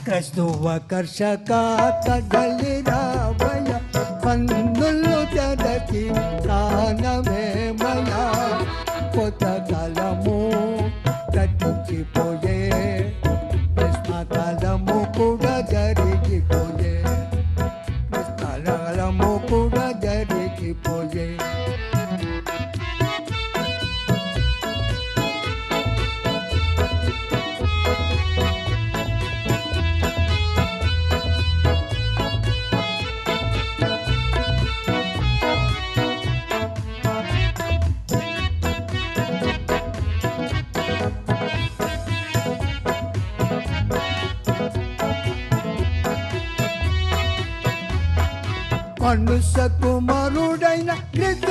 క్రైస్తవ కర్షక కదలి రావయ కన్నులు తెరచి కానమేమయ కొత్త కాలము గడిచిపోయే కృష్ణకాలము కూడా జరిగిపోయే కృష్ణకాలము కూడా జరిగిపోయే మనుష్య కుమారుడైన క్రీస్తు